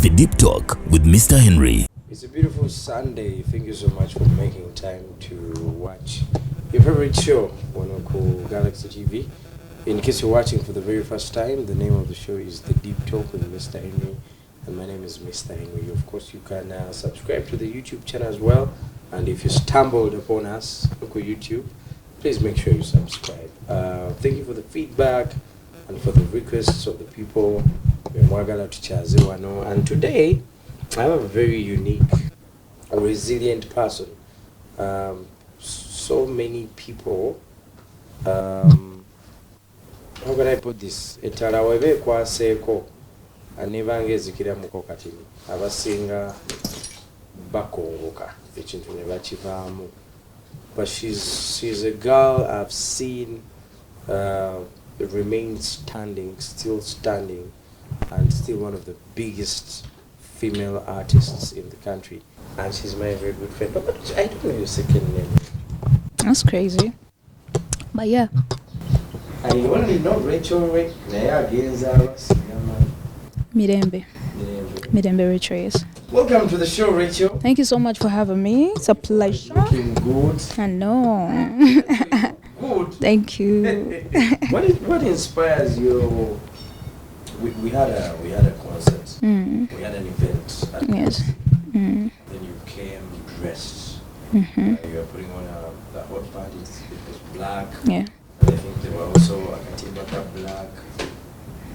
The Deep Talk with Mr. Henry. It's a beautiful Sunday. Thank you so much for making time to watch your favorite show, one called Galaxy TV. In case you're watching for the very first time, the name of the show is The Deep Talk with Mr. Henry, and my name is Mr. Henry. Of course, you can subscribe to the YouTube channel as well, and if you stumbled upon us on YouTube, please make sure you subscribe. Thank you for the feedback and for the requests of the people. And today, I have a very unique, resilient person. So many people, how can I put this? Etalawewe kwa seko, anevangezikira mukokatini. Abasinga bakongoka, echintu nebachivamu. But she's a girl I've seen remain standing, still standing, and still one of the biggest female artists in the country. And she's my very good friend. But I don't know your second name. That's crazy. But yeah. I only know RECHO REY. Mirembe. RECHO Rey. Welcome to the show, RECHO. Thank you so much for having me. It's a pleasure. Looking good. I know. Good. Thank you. What inspires you? We had a concert. We had an event. Yes. Then you came dressed. You were putting on the hot parties. It was black. Yeah. And I think there were also a Katibaka black.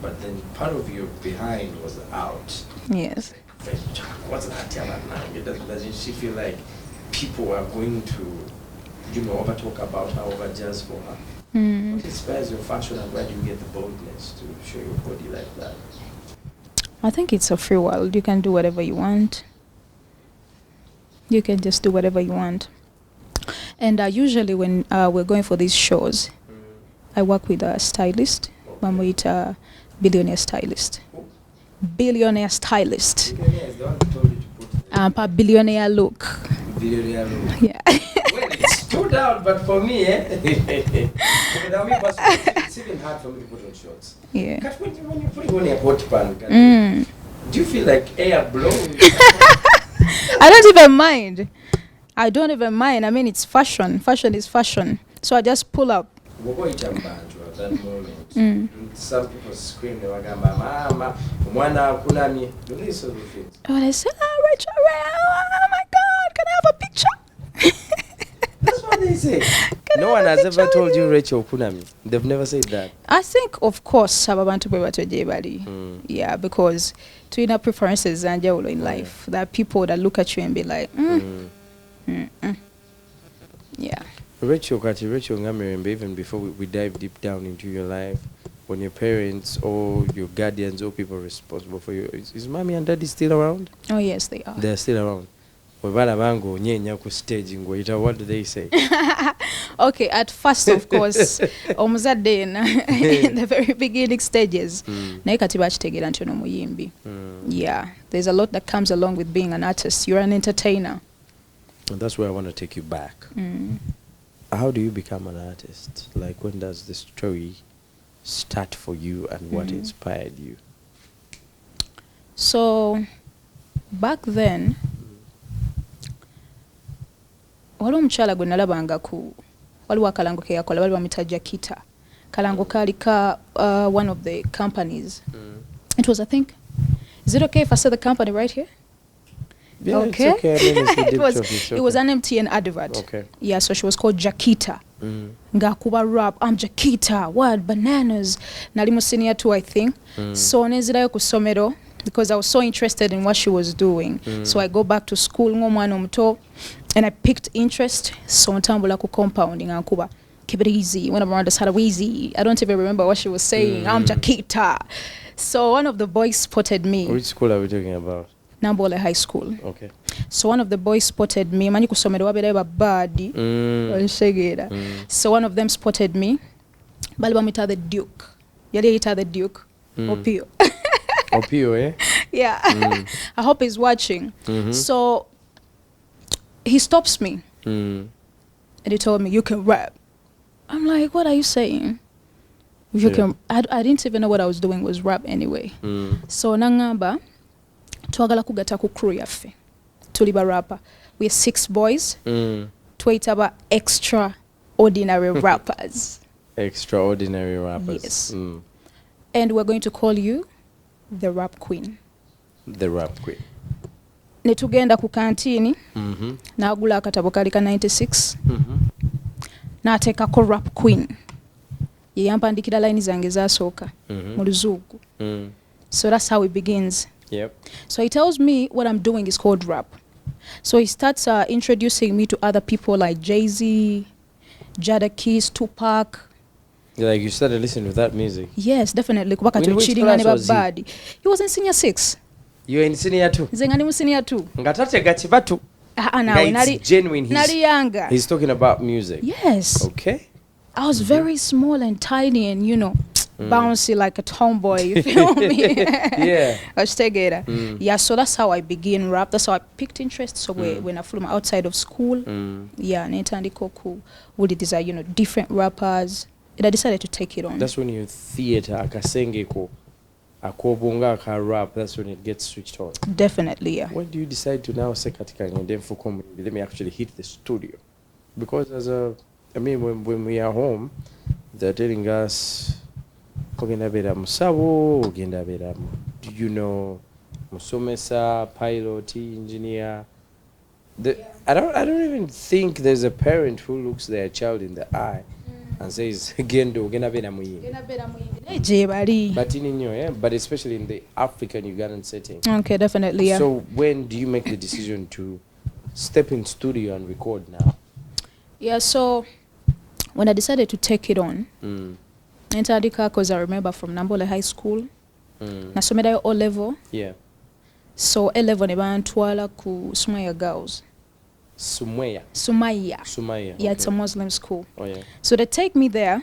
But then part of your behind was out. Yes. What's that about now? Doesn't she feel like people are going to, over talk about her, over jazz for her? What inspires your fashion, and where do you get the boldness to show your body like that? I think it's a free world. You can do whatever you want. You can just do whatever you want. And usually when we're going for these shows, I work with a stylist. Mamuita billionaire stylist. Billionaire stylist. Billionaire is the one who told you to put a billionaire look. Billionaire look. Yeah. Well, it stood out, but for me, it's even hard for me to put on shorts. Yeah. Because when you put on a hot pan, do you feel like air blowing? I don't even mind. I don't even mind. I mean, it's fashion. Fashion is fashion. So I just pull up. At that moment, some people scream, they were going, Mama, Mwana Kunami, do these sort of things. Oh, they say, RECHO REY, oh my God, can I have a picture? That's what they say. No one has ever told you RECHO Kunami. They've never said that. I think, of course, Ababantu Bebatoje. Yeah, because to inner preferences and in life, there are people that look at you and be like, yeah. RECHO Ngamirembe, even before we dive deep down into your life, when your parents or your guardians or people responsible for you, is mommy and daddy still around? Oh, yes, they are. They're still around. What do they say? Okay, at first, of course, almost that day in the very beginning stages, yeah, there's a lot that comes along with being an artist. You're an entertainer. And that's where I want to take you back. How do you become an artist? Like, when does the story start for you, and what inspired you? So, back then, waliwo omukyala gwe nalabanga waliwo akalango ke yakola bali bamuyita Jakita. Kalango kalika one of the companies. It was, I think, is it okay if I say the company right here? Yeah, okay. It's okay. I mean, it was an MTN advert. Okay. Yeah, so she was called Jakita. Ngakuba rap, I'm Jakita. What? Bananas. Nalimu senior too, I think. So nezirayo ku somero because I was so interested in what she was doing. So I go back to school ngomwana omuto and I picked interest. So ntambula ku compounding ngakuba. Keep it easy. When I'm around the Sarawizi, I don't even remember what she was saying. I'm Jakita. So one of the boys spotted me. Which school are we talking about? Nambole High School. Okay. So one of the boys spotted me. Manyi kusomero wabere badi. So one of them spotted me. Bali bamita the Duke. Yali ita the Duke. Opio. Opio, eh? Yeah. I hope he's watching. So he stops me. And he told me, you can rap. I'm like, what are you saying? You can. I didn't even know what I was doing was rap anyway. So nangamba twagala kugatta ku crew yaffe tuli ba rapper. We are 6 boys. Twayita ba extraordinary rappers. Extraordinary rappers. Yes. And we're going to call you the Rap Queen. The Rap Queen. Ne tugenda ku kantini n'agula akatabo kali ka 96 n'ateekako Rap Queen ye yampandikira line zange zasooka mu Luzungu. So that's how it begins. Yep. So he tells me what I'm doing is called rap. So he starts introducing me to other people like Jay-Z, Jadakiss, Tupac. Like you started listening to that music? Yes, definitely. Kubaka In which cheating class and was bad. He was in senior 6. You were in senior 2? Nze nga ndi mu senior 2. Ngatate gachibatu. It's genuine. Nali younger. He's talking about music. Yes. Okay. I was very small and tiny and, you know, bouncy like a tomboy, you feel me? Yeah. Yeah, so that's how I begin rap. That's how I picked interest. So when I flew outside of school, yeah, netandiko ku would desire, you know, different rappers. And I decided to take it on. That's when you theater akasengeko akobunga ka rap, that's when it gets switched on. Definitely, yeah. When do you decide to now say katika then for comedy, let me actually hit the studio? Because when we are home, they're telling us ogenda bera musabo, ogenda bera, you know, musomesa, pilot, engineer. I don't even think there's a parent who looks their child in the eye and says gendo ogenda bera muyimbi. But especially in the African Ugandan setting. Okay, definitely, yeah. So when do you make the decision to step in studio and record now? Yeah, so when I decided to take it on, because I remember from Nambole High School, nasomerayo O level. Yeah. So A level ne bantwala ku Sumaya Girls. Sumaya. Yeah, okay. It's a Muslim school. Oh yeah. So they take me there.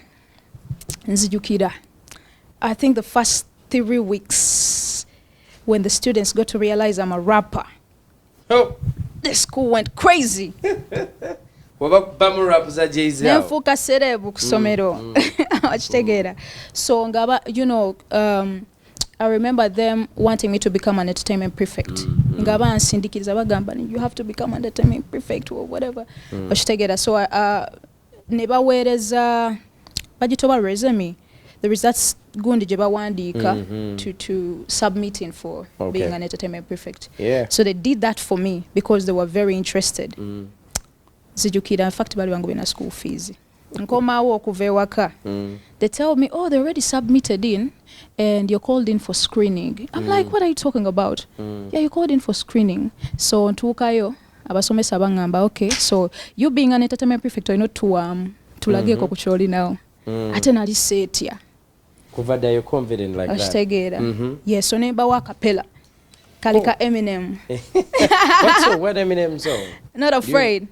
Nzijukira. I think the first 3 weeks when the students got to realize I'm a rapper. Oh. The school went crazy. Bamu rap za Jay-Z. Nenfuka serebu kusomero. Achitegeera. So ngaba, you know, I remember them wanting me to become an entertainment prefect. Ngaba ansindikiriza bagamba you have to become an entertainment prefect or whatever. Achitegeera. So ne baweereza bagitoba resume. There is that gundi gye bawandiika to submitting for being an entertainment prefect. Yeah. So they did that for me because they were very interested. Zijukira, in fact, bali bangu bina school fees. Nkomawo okuva ewaka. They tell me, oh, they already submitted in and you're called in for screening. I'm like, what are you talking about? Yeah, you called in for screening. So ntuukayo abasomesa bangamba, okay, so you being an entertainment prefect, you know, tulageko ku kyoli now. Ate nali setya. Kuvada you're confident like that. Ashitegeera. Yes, so nemba wa capella. Kalika Eminem. What's your what Eminem song? Not afraid.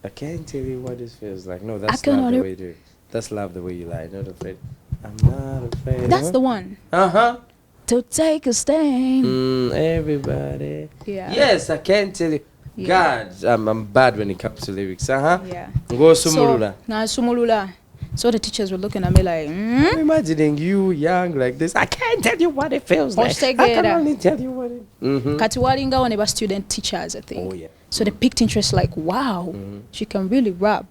I can't tell you what this feels like. No, that's not the way you do it. That's love the way you lie. Not afraid. I'm not afraid. That's the one. To take a stand. Everybody. Yeah. Yes, I can't tell you. Yeah. God, I'm bad when it comes to lyrics. Yeah. Go sumulula. So, sumulula. So the teachers were looking at me like, I'm imagining you young like this. I can't tell you what it feels like. I can only tell you what it. Kati walingawo ne ba student teachers, I think. Oh yeah. So they picked interest like, wow, she can really rap.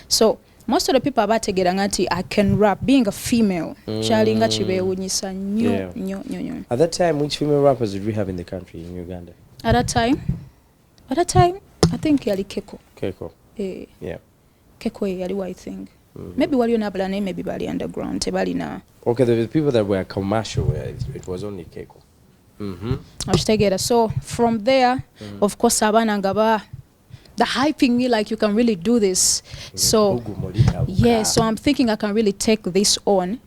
So most of the people abategeera nti I can rap being a female. Chalinga chibewunyisa nyo. At that time, which female rappers did we have in the country in Uganda? At that time, I think yali Keko. Keko. Yeah. Keko yali, I think. Maybe wali onabula name, maybe bali underground. Tebali na. Okay, there were people that were commercial where it was only Keko. So from there, of course, the hyping me like you can really do this. So yeah, so I'm thinking I can really take this on.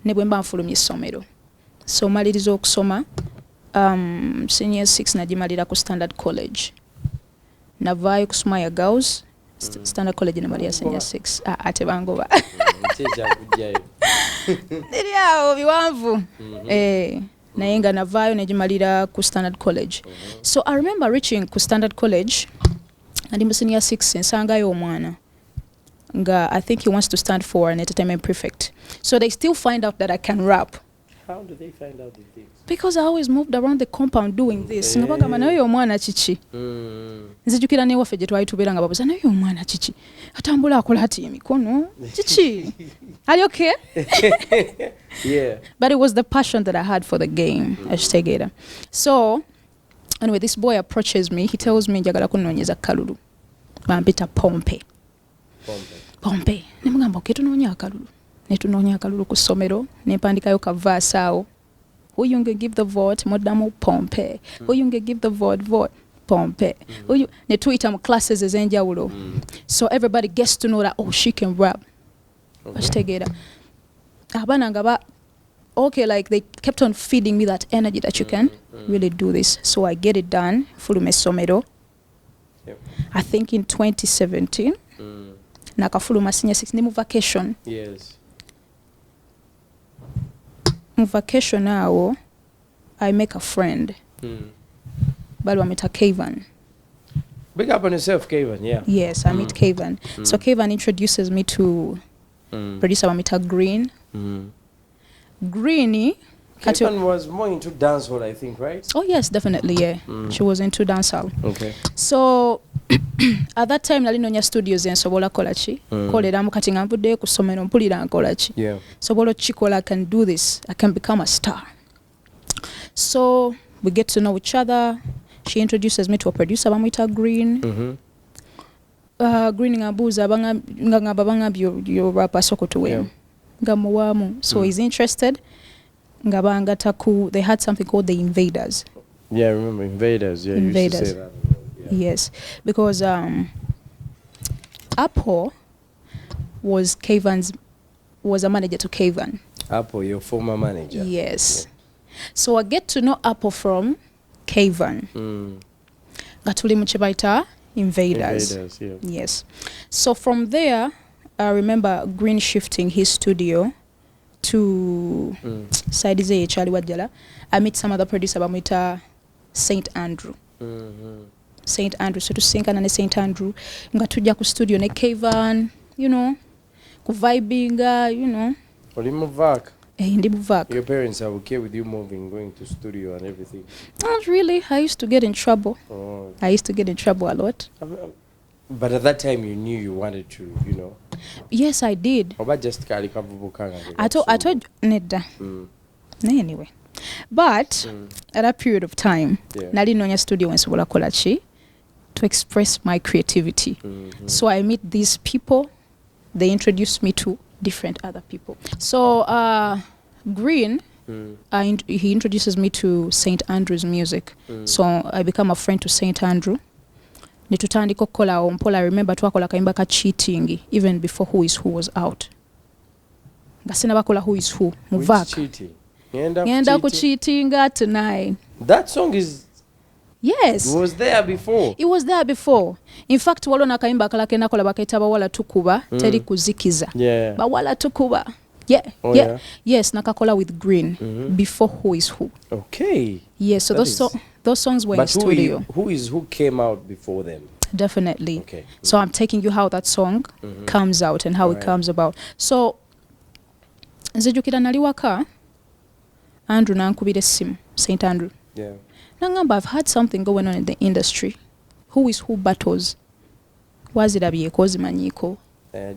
So maliriza okusoma senior 6 nagimalira ku Standard College. Navaayo ku Sumaya Girls. Standard College namalira senior 6. Ate bangoba. Ndiri awo biwanvu. Naye nga navaayo negimalira ku Standard College. So I remember reaching ku Standard College and mu senior 6 nsangayo omwana nga I think he wants to stand for an entertainment prefect. So they still find out that I can rap. How do they find out these things? Because I always moved around the compound doing this. Nga bagamba naye omwana kiki. Nzijukira ne waffe gye twali tubeera nga babuuza naye omwana kiki. Atambula akola ati emikono. Kiki. Are you okay? Yeah. But it was the passion that I had for the game. Ashtegera. So anyway, this boy approaches me. He tells me njagala kunoonyeza kalulu. Bampita Pompe. Pompe. Ne mugamba okay tunoonya akalulu. Ne tunoonya akalulu ku ssomero ne mpandikayo ka verse awo. Who you gonna give the vote? Modamu Pompe. Who you gonna give the vote? Pompe. Who you ne tuyita mu classes ez'enjawulo. So everybody gets to know that oh she can rap. Ashtegera. Abana nga ba okay, like they kept on feeding me that energy that you can really do this. So I get it done. Fulume somero. Yep. I think in 2017. Nakafuluma senior 6 ni mu vacation. Yes. Mu vacation now, I make a friend. Bali wameta Kavan. Big up on yourself, Kavan, yeah. Yes, I meet Kavan. So Kavan introduces me to producer wameta Green. Greeny. Kavan was more into dancehall, I think, right? Oh yes, definitely, yeah. She was into dancehall. Okay. So at that time nali nonya studios ensobola kola ki koleramu kati nga nvuddeyo ku ssomero mpulira nkola ki sobola kikola I can do this, I can become a star. So we get to know each other. She introduces me to a producer bamwita Green. Green ngabuuza ngamba bangambye yo rapper soko tuwe ngamuwamu. So he's interested ngabanga taku. They had something called the Invaders. Yeah, I remember Invaders. Yeah, Invaders. You used to say that. Yes, because Apple was a manager to Kavan. Apple, your former manager. Yes. Yeah. So I get to know Apple from Kavan. Gatuli muchibaita Invaders. Invaders, yeah. Yes. So from there, I remember Green shifting his studio to Saidize Charlie Wajala. I meet some other producer bamwita St. Andrew. St. Andrew. So to sinkana ne St. Andrew nga tujja ku studio ne Kavan, you know, ku vibinga, you know. Oli muvak. Ndi muvak. Your parents are okay with you moving, going to studio and everything? Not really. I used to get in trouble. Oh. I used to get in trouble a lot. But at that time you knew you wanted to, you know. Yes, I did. Oba just kali kavubukanga. I told nedda. Anyway. But at that period of time, nali nonya studio wensobola kola ki to express my creativity. So I meet these people. They introduced me to different other people. So Green, he introduces me to St. Andrew's music. So I become a friend to St. Andrew. Netutandika okukola ompola. I remember twakola kayimba ka cheating even before Who Is Who was out. Nga sinabakola Who Is Who. Muvak. Ngenda ku cheatinga tonight. That song is... Yes. It was there before. It was there before. In fact, walo nakayimba kalake nakola bakaita bawala tukuba teri kuzikiza. Yeah. Bawala tukuba. Yeah. Oh, yeah. Yes, nakakola with Green before Who Is Who. Okay. Yes, so those songs were in studio. Who came out before them? Definitely. Okay. So I'm taking you how that song comes out and how it comes about. So nzijukira nali waka Andrew nankubira essimu, St. Andrew. Yeah. Nangamba, I've had something going on in the industry. Who Is Who battles. Wazirabyeko zimanyiko.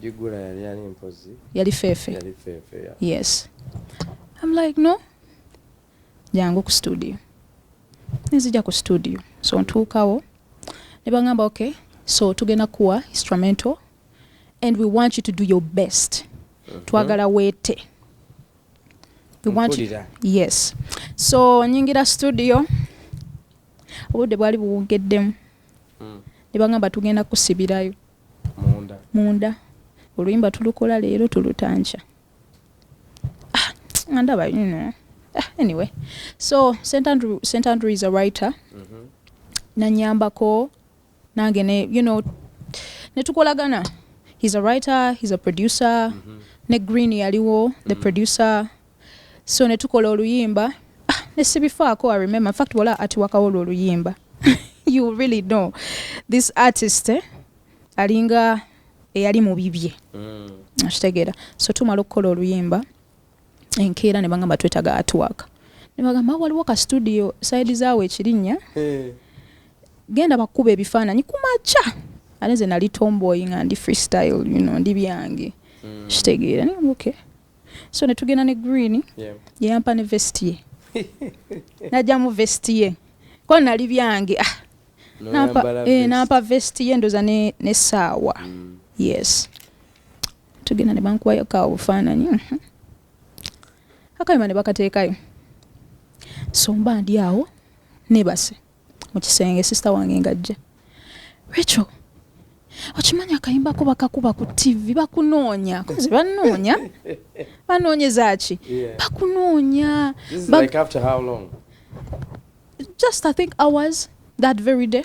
Jugula yali ani mpozi. Yali fefe. Yali fefe, yeah. Yes. I'm like, no. Jangu ku studio. Nzija ku studio. So ntuukawo. Ne bangamba, okay. So tugenda kuwa instrumental and we want you to do your best. Twagala wete. We want you. Yes. So nyingira studio. Obudde bwali buwungeddemu. Ne bangamba tugenda kusibirayo. Munda. Oluyimba tulukola leero tulutancha. Ndaba, you know. Anyway. So St. Andrew is a writer. Nanyambako. Nange ne, you know, netukolagana. He's a writer, he's a producer. Ne Green yaliwo, the producer. So netukola oluyimba. Nesibifaako, I remember. In fact, wala ati wakawola oluyimba. You really know. This artist, alinga eyali mu bibye. Ashtegera. So tumala okukola oluyimba. enkeera ne bangamba twetaaga artwork ne bagamba waliwo ka studio side zaawe ekirinnya genda bakuba ebifaananyi kumaca ate nze nali tomboy nga ndi freestyle ndi byange kitegeera ne okay so ne tugenda ne green yeyampa ne vest ye najja mu vest ye ko nali byange nampa vest ye ndoza ne saawa yes tugenda ne bankuwayo ka obufaananyi akayima ne bakateekayo so mba ndi awo nebase mu kisenge sister wange ngajja Rachel okimanya akayimba ko bakakuba ku TV bakunoonya kunze banoonyeza ki bakunoonya like after how long? Just I think hours that very day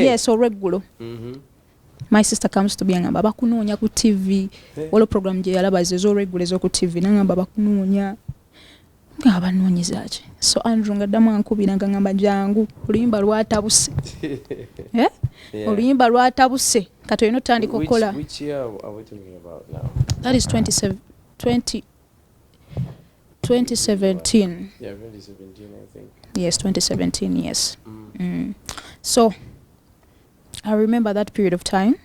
yes or regular my sister comes to be ngamba bakunoonya ku TV wolo program je yalaba zo regular zo ku TV nangamba bakunoonya ngaba noonyeza ki so Andrew ngaddamu ankubira ngamba jangu oluyimba lwatabuse oluyimba lwatabuse kati olina otandika okukola which year are we talking about now? That is 2017 Yeah, 2017 I think. Yes, 2017, yes. So I remember that period of time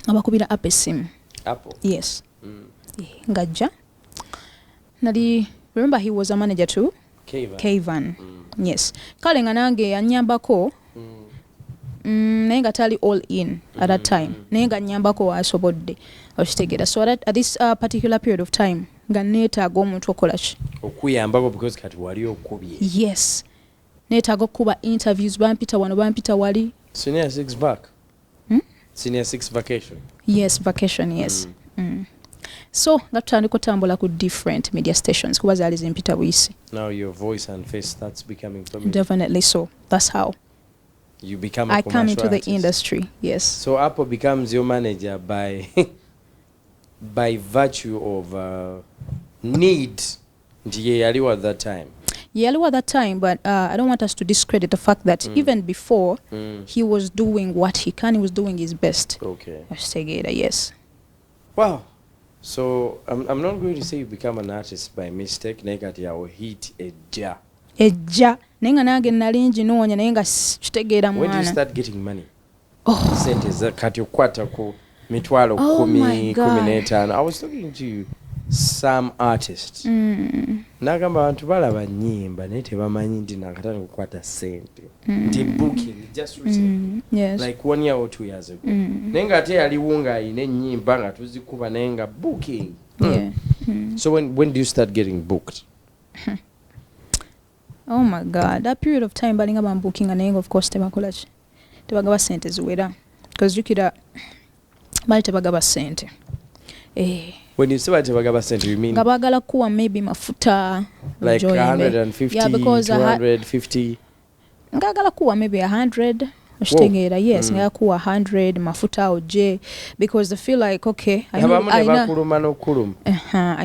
abakubira Apple sim. Apple? Yes. Ngajja nali remember he was a manager too. Kayvan. Yes. Kale nga nange anyambako naye nga tali all in at that time naye nga nyambako asobodde okitegeera so at this particular period of time nga neetaaga omuntu okola ki okuyambako because kati wali okubye yes neetaaga okuba interviews bampita wano bampita wali senior 6 back senior 6 vacation yes vacation yes so nga tutandika otambula ku different media stations kuba zaali zimpita buyisi now your voice and face starts becoming familiar definitely so that's how you become I come into artist. the industry yes so Apple becomes your manager by by virtue of need ndiye yaliwa at that time yaliwa at that time but I don't want us to discredit the fact that even before he was doing what he can he was doing his best okay yes wow so I'm not going to say you become an artist by mistake nekati yawo hit ejja nenga nange nalingi noonya naye nga kitegeera mwana when did you start getting money sente zakati okwata ku mitwalo 10 I was talking to some artists nagamba abantu balaba nyimba naye tebamanyi nti nakatana kukwata sente nti booking just recently yes. like 1 year or 2 years ago naye nga ate yaliwo nga ayina ennyimba nga tuzikuba naye nga booking so when do you start getting booked oh my god that period of time balinga bambooking naye of course tebakola ki tebagaba sente ziwera because jukira bali tebagaba sente when you say bali tebagaba sente you mean nga bagala kuwa maybe mafuta like 150 yeah, because 250 ngagala kuwa maybe 100 Oshitegeera yes nga kuwa 100 mafuta oje because they feel like okay I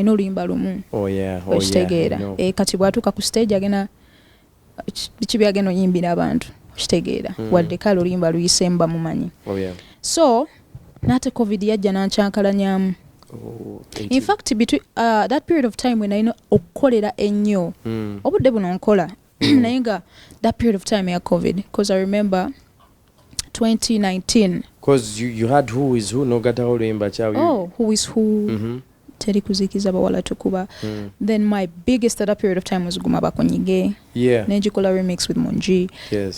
know limba lumu oshitegeera kati bwatuka ku stage agena bichibi ageno yimbira abantu oshitegeera wadde kale limba luyisemba mumanyi so nate covid yajja nanchankalanyamu in fact between that period of time when I know okukolera ennyo obudde buno nkola naye nga that period of time ya covid because I remember 2019 because you had who is who no gata oluyimba chawe who is who teri kuzikiza bawala tukuba then my biggest at that period of time was guma bakonyige nenjikola remix with Monji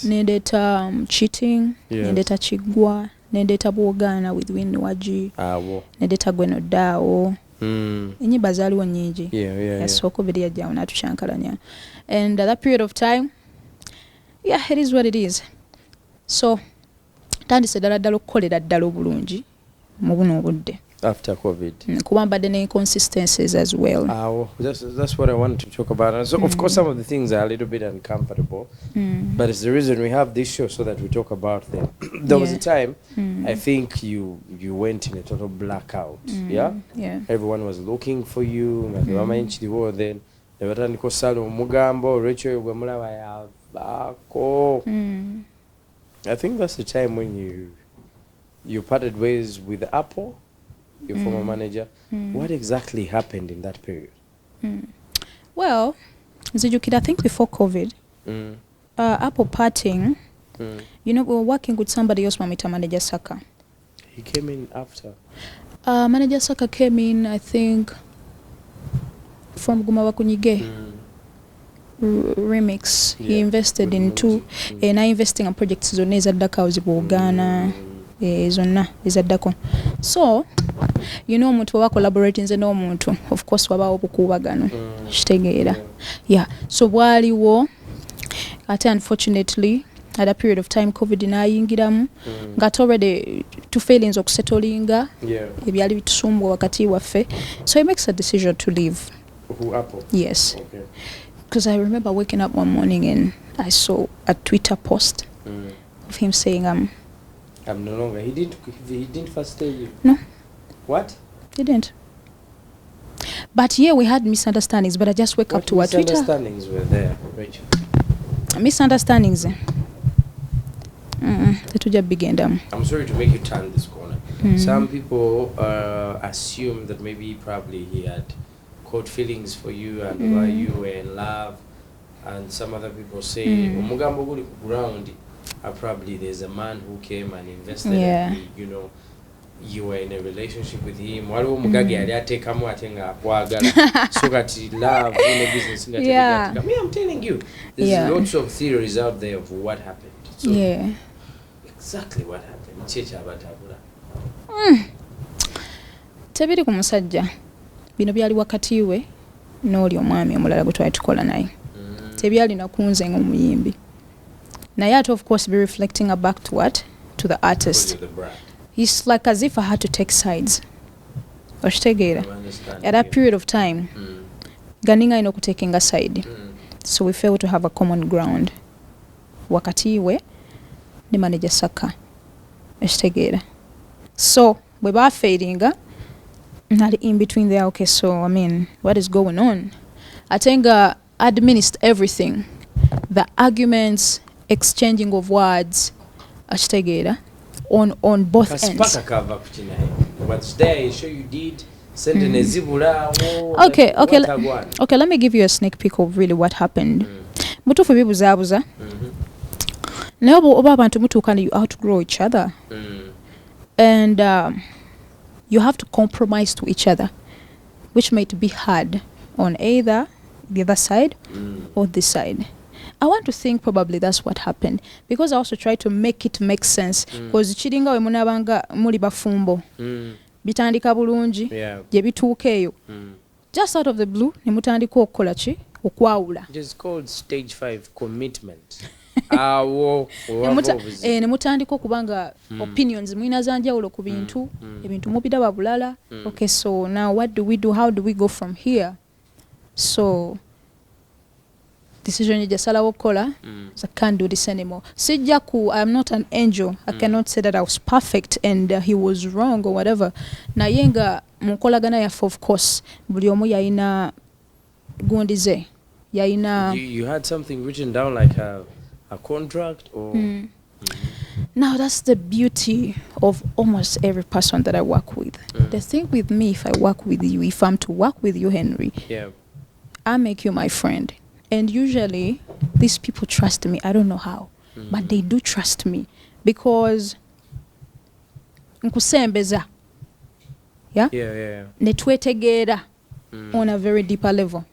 nendeta cheating nendeta chigwa nendeta bwogana with Winnie Waji nendeta gweno dao enyimba zaaliwo nyingi so covid yajja natushankalanya and at that period of time it is what it is so tandise ddala okukolera ddala obulungi mu buno obudde after covid kuba mbadde ne inconsistencies as well that's what I wanted to talk about and so of course some of the things are a little bit uncomfortable but it's the reason we have this show so that we talk about them there was a time I think you went in a total blackout everyone was looking for you ngatebamanyinkiriwo then nebatandika osala omugambo Rachel gwe mulaba yavaako I think that's the time when you parted ways with Apple, your former manager. What exactly happened in that period? Well, Zijukid, I think before COVID, Apple parting, you know, we were working with somebody else, Mamita Manager Saka. He came in after. Manager Saka came in, I think, from Gumawa Kunyige. Remix. He invested in two. And I investing in projects zonna ezaddako zibugana. Zonna ezaddako. So, you know, omuntu baba collaborating nze n'omuntu, of course wabaawo obukuubagano. Kitegeera. Yeah. So bwaliwo ate unfortunately at a period of time COVID n'ayingiramu ng'ate already two failings okusettlinga ebyali bitusumbwa wakati waffe. So he makes a decision to leave. Who, Apple? Yes. Okay. Because I remember waking up one morning and I saw a Twitter post of him saying, I'm no longer. He didn't first tell you? No. What? He didn't. But yeah, we had misunderstandings, but I just wake up to a Twitter. What misunderstandings were there, Rachel? Misunderstandings. Tetuja bigenda. I'm sorry to make you turn this corner. Some people assume that maybe probably he had caught feelings for you and why you were in love, and some other people say umugambo guli ku ground, probably there's a man who came and invested in, you know, you were in a relationship with him, waliwo omugage yali ateekamu ate nga akwagala so kati love in a business nga tebigatika. Me, I'm telling you, there's lots of theories out there of what happened. So exactly what happened. Kyekyabatabula tebiri ku musajja. Bino byali wakati we n'oli omwami omulala gwe twali tukola naye. Tebyali nakunze ng'omuyimbi. Naye ate of course be reflecting back to what? To the artist. It's like as if I had to take sides. Okitegeera. At that period of time, ganinga ino kutekinga side. So we failed to have a common ground. Wakati we ne manager Saka. Okitegeera. So we were fadinga. Not in between there. Okay, so I mean, what is going on? I think administer everything, the arguments, exchanging of words, ashtegera on both ends. What's there? Show you did. Okay. Let me give you a sneak peek of really what happened. Mutufu bibuzabuza. Naye oba abantu mutuukana, you outgrow each other, and you have to compromise to each other, which might be hard on either the other side or this side. I want to think probably that's what happened, because I also try to make it make sense. Because chiringa we munabanga muli bafumbo bitandika bulungi gye bituuka eyo just out of the blue ne mutandika okukola ki okwawula. It is called stage 5 commitment. Ne mutandika okubanga opinions mwina zanjawulo ku bintu ebintu mubiraba bulala. Okay, so now what do we do? How do we go from here? So decision you just allow kola. So I can't do this anymore. Sijaku, I'm not an angel. I cannot say that I was perfect and he was wrong or whatever. Na yenga mukolagana yafu, of course buli omu yayina gondize yayina. You had something written down like a contract or Now that's the beauty of almost every person that I work with. The thing with me, if I work with you, if I'm to work with you, Henry, I make you my friend. And usually these people trust me. I don't know how, but they do trust me because nkusembeza. Netwetegeera on a very deeper level.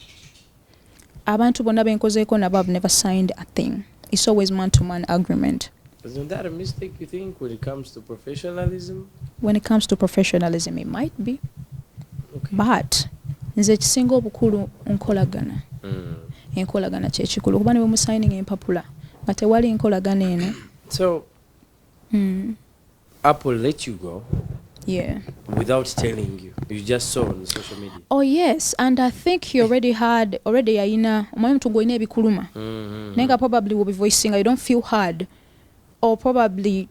Abantu bonna benkozeeko nabo have never signed a thing. It's always man-to-man agreement. Isn't that a mistake, you think, when it comes to professionalism? When it comes to professionalism, it might be. Okay. But nze kisinga obukulu nkolagana. Enkolagana kye kikulu kuba ne bwe musigning empapula nga tewali enkolagana eno. So Apple let you go without telling you. You just saw on social media. Oh yes, and I think he already yayina omanyi omuntu gw'olina ebikuluma naye probably will be voicing. I don't feel hard, or probably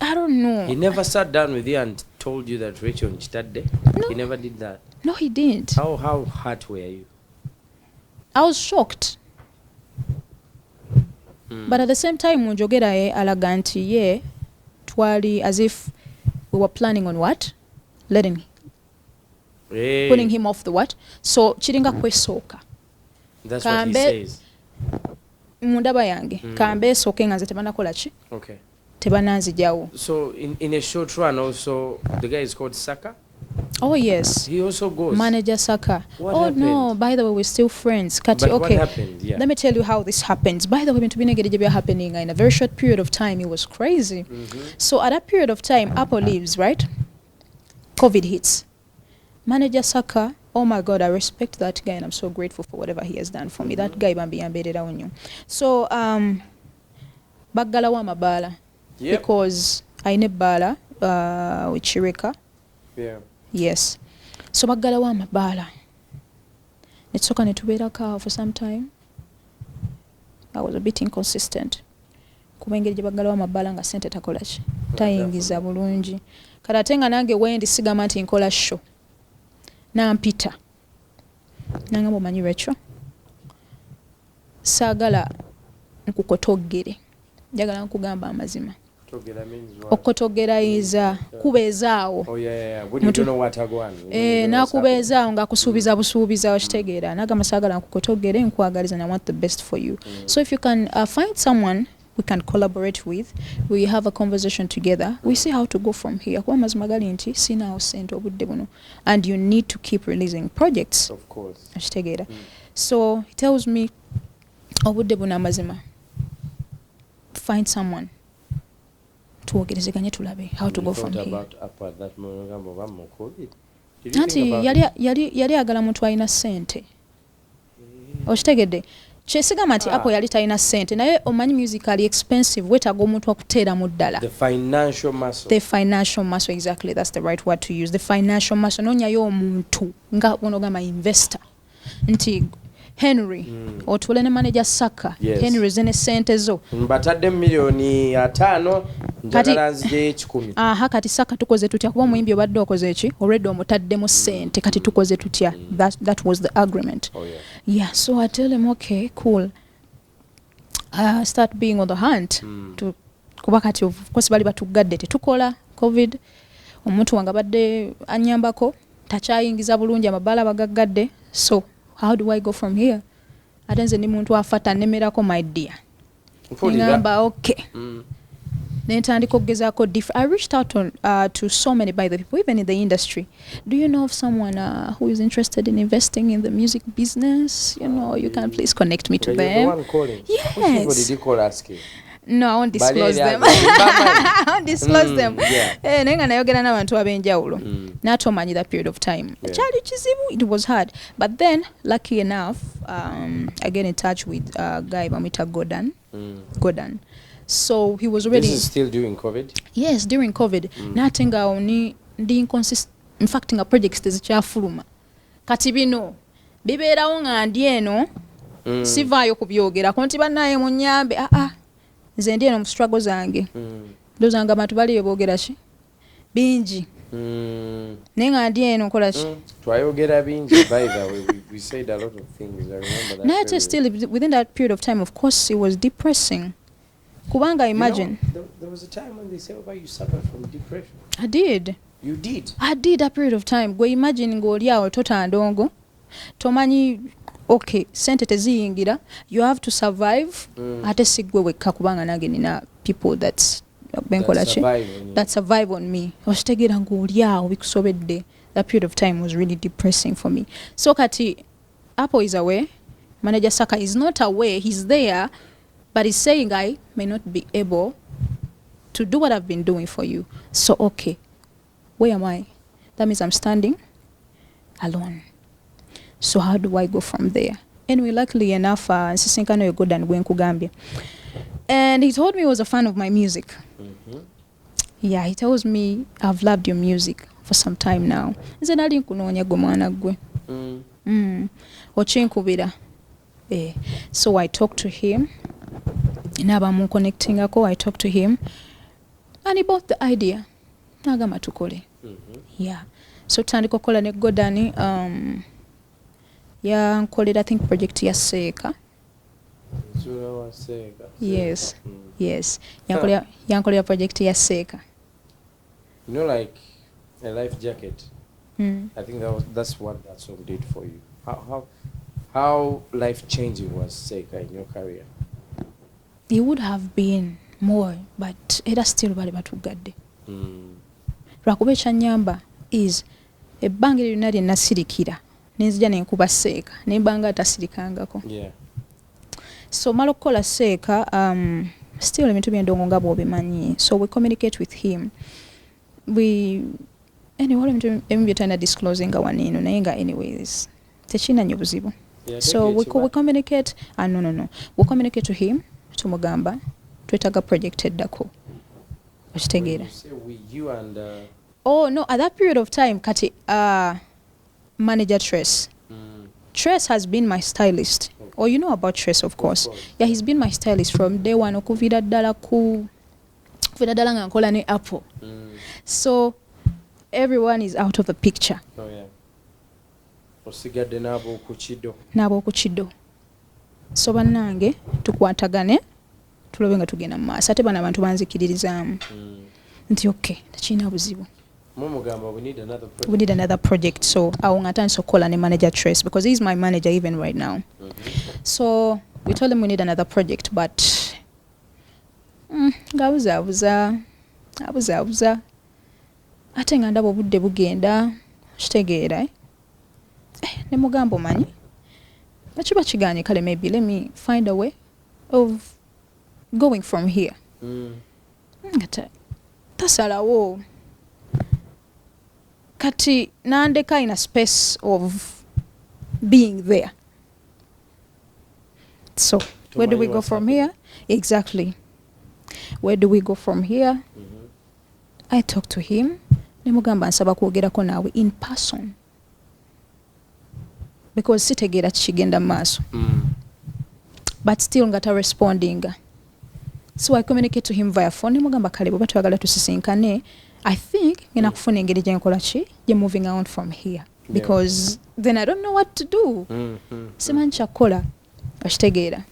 I don't know. He never sat down with you and told you that Rachel Nchitadde? No. He never did that? No, he didn't. How hurt were you? I was shocked. But at the same time, munjogera alaga nti twali as if we were planning on what? Putting him off the what? So chiringa kwesooka. That's what he says. Mundaba yange kambe esooke nga nze tebanakola ki Okay. tebananzijawo. So in a short run also the guy is called Saka. Oh yes. He also goes. Manager Saka. What oh happened? No, by the way, we're still friends. Kati, But okay. what happened? Yeah. Let me tell you how this happens. By the way, to be happening in a very short period of time, it was crazy. So at that period of time, Apple leaves, right? COVID hits. Manager Saka, oh my God, I respect that guy and I'm so grateful for whatever he has done for me. That guy bambi embedded on you. So Bagala wa mabala. Yep. Because I ne bala with Chirika. Yeah. Yes. So bagala wa mabala. Netsoka netubeera kaa for some time. I was a bit inconsistent. Kuba engeri gye bagala wa mabala nga sente takola ki tayingiza bulungi. Kati ate nga nange wendi sigamba nti nkola show. Nampita. Nangamba omanyi Rachel. Saagala nkukotogere. Njagala nkugamba amazima. Okutogeraiza kubeezaawo. Oh yeah. When you don't know what agwan. Nakubeezaawo nga kusuubiza busuubiza okitegeera. Nagamba saagala nkukotogere nkwagaliza and I want the best for you. So if you can find someone we can collaborate with, we have a conversation together, we see how to go from here. Kuba mazima gali nti sinaawo ssente obudde buno and you need to keep releasing projects. Of course. Okitegeera. So he tells me obudde buno amazima. Find someone. Tuogerezeganye tulabe how to go from here. Anti yali agala muntu alina ssente. Okitegedde. Kyesigamba nti Apple yali talina ssente naye omanyi musically expensive wetaaga omuntu akuteera mu ddala. The financial muscle. The financial muscle, exactly, that's the right word to use. The financial muscle. Noonyayo omuntu nga bonogama investor. Nti Henry otule ne manager Saka. Yes. Henry zene ssente zo. Mbatadde milioni 5 njagala nzije 10. Kati Saka tukoze tutya kuba omuyimbi obadde okoze eki already omutaddemu ssente kati tukoze tutya. That was the agreement. Oh yeah. Yeah, so I tell him okay, cool. I start being on the hunt to kuba kati of course bali batugadde tetukola COVID. Omuntu wange badde anyambako takyayingiza bulungi amabala bagagadde. So how do I go from here? Atenze ni muntu afata nemerako my dear. Ngamba okay. Nentandika okugezaako I reached out to so many by the people, even in the industry. Do you know of someone who is interested in investing in the music business? You know, you can please connect me to them. You're the one calling. Yes. Which people did you call asking? No, I won't disclose them. I won't disclose them. Yeah. Nenga nayogera n'abantu ab'enjawulo. N'atomanyi that period of time. Kyali kizibu, it was hard. But then, lucky enough, I get in touch with a guy bamwita Godan. So he was already... This is still during COVID? Yes, during COVID. N'ate nga ndi inconsistent. In fact, nga projects tezikyafuluma. Kati bino, bibeerawo nga ndi eno, sivaayo kubyogera. Konti bannaye munyambe, nze ndi eno mu struggle zange. Ndowooza nga abantu baliyo boogera ki? Bingi. Naye nga ndi eno nkola ki? Twayogera bingi, by the way. We said a lot of things. I remember that. Naye still, within that period of time, of course, it was depressing. Kubanga imagine. You know, there was a time when they said about you suffered from depression. I did. You did? I did that period of time. Gwe imagine ng'oli awo totandongo. Tomanyi, okay, sente teziyingira. You have to survive. Ate sigwe wekka kubanga nange nina people that survive on me. Okitegeera ng'oli awo bikusobedde. That period of time was really depressing for me. So kati, Apple is aware. Manager Saka is not aware. He's there. But he's saying I may not be able to do what I've been doing for you. So, okay, where am I? That means I'm standing alone. So how do I go from there? Anyway, luckily enough, Nsisinkano Yogodan Gwenkugambia. And he told me he was a fan of my music. Yeah, he tells me, I've loved your music for some time now. Nze nali nkunoonya gwe mwana gwe. Okinkubira. So I talked to him. Nabamu connecting ako, I talked to him. And he bought the idea. Nagamba tukole. Yeah. So tandika kola ne Godani, nkolera I think project ya Seeka. Yes. Yes. Yankolera project ya Seeka. You know, like a life jacket. I think that's what that song did for you. How life-changing was Seka in your career? It would have been more, but era still bali batugadde. Lwakuba ekyanyamba is ebbanga lyonna lye nasirikira nenzija nenkuba Seeka nembanga atasirikangako. Yeah. So mala okukola Seeka, still ebintu byendongo nga bw'obimanyi. So we communicate with him. Anyway, ebimu byetulina disclosing nga waniino naye nga anyways tekirina nnyo buzibu. Yeah, So we communicate. No. We communicate to him. Tumugamba twetaaga project eddako. Okitegeera. You and Oh no, at that period of time kati manager Trace. Trace has been my stylist. Okay. Oh, you know about Trace, of course. Yeah, he's been my stylist from day one. Okuvira ddala nga nkola ne Apple. So everyone is out of the picture. Oh yeah. Osigadde n'abo ku kiddo. So bannange tukwatagane tulabe nga tugenda mu maaso ate bano abantu banzikiririzaamu nti okay tekirina buzibu. We need another project. So awo nga atandise okukola ne manager Trace because he's my manager even right now. So we told him we need another project but ngabuzaabuza ate nga ndaba obudde bugenda kitegeera ne mugamba omanyi bakiba kiganye kale maybe let me find a way of going from here. Tasalawo kati nandeka in a space of being there. So where do we go from here? Exactly. Where do we go from here? I talked to him. Nemugamba nsaba kwogerako naawe in person. Because sitegeera kigenda maaso. But still ngata responding. So I communicate to him via phone. Nemugamba kale bwe batwagala tusisinkane. I think ngena kufuna engeri gye nkola ki gye moving on from here. Because then I don't know what to do. Simanyi kyakukola. Okitegeera.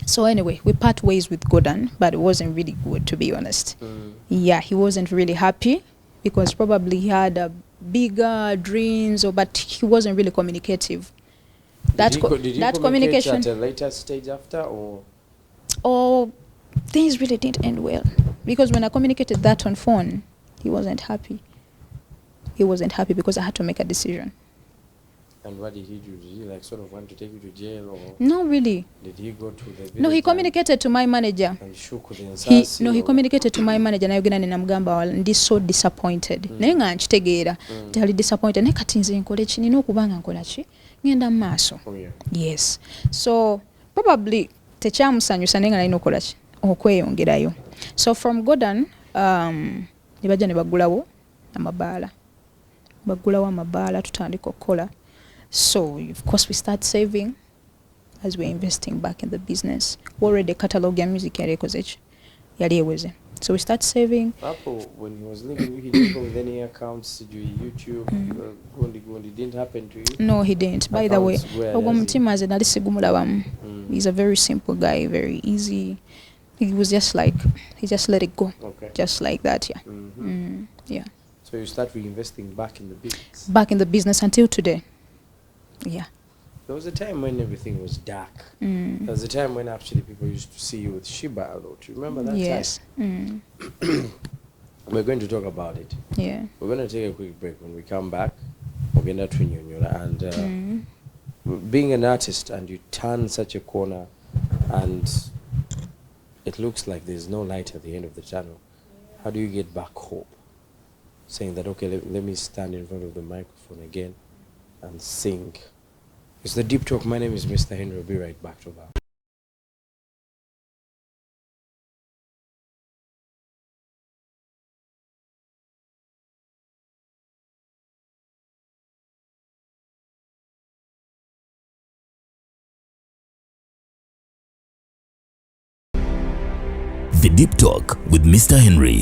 So anyway, we part ways with Gordon, but it wasn't really good to be honest. Yeah, he wasn't really happy because probably he had bigger dreams, but he wasn't really communicative. Did he communication at a later stage after, or things really didn't end well? Because when I communicated that on phone, he wasn't happy. He wasn't happy because I had to make a decision. And what did he do? Did he like sort of want to take you to jail or? No, really. Did he go to the village? No, he communicated to my manager. And shook with the he communicated to my manager. Nayogera ne namugamba ndi so disappointed. Naye nga nkitegeera. Tali disappointed. Ne kati nze nkole ki nina okubanga nkola ki? Ngenda mu maaso. Yes. So probably tekyamusanyusa naye nga nalina okukola ki? Okweyongerayo. So from Gordon, ne bajja ne bagulawo amabaala. Bagulawo amabaala tutandika okukola. So, of course, we start saving as we're investing back in the business. We already catalogue your music yali eweze. So we start saving. Apple, when he was linking you, he didn't go with any accounts to do YouTube. Gondi didn't happen to you? No, he didn't. By the way, he's a very simple guy, very easy. He was just like, he just let it go. Okay. Just like that, yeah. Yeah. So you start reinvesting back in the business? Back in the business until today. Yeah. There was a time when everything was dark. There was a time when actually people used to see you with Shiba a lot. You remember that time? Yes. We're going to talk about it. Yeah. We're going to take a quick break. When we come back, we're going to twin you. And being an artist and you turn such a corner and it looks like there's no light at the end of the tunnel, how do you get back hope? Saying that, okay, let me stand in front of the microphone again and sing. It's the Deep Talk. My name is Mr. Henry. We'll be right back to that. The Deep Talk with Mr. Henry.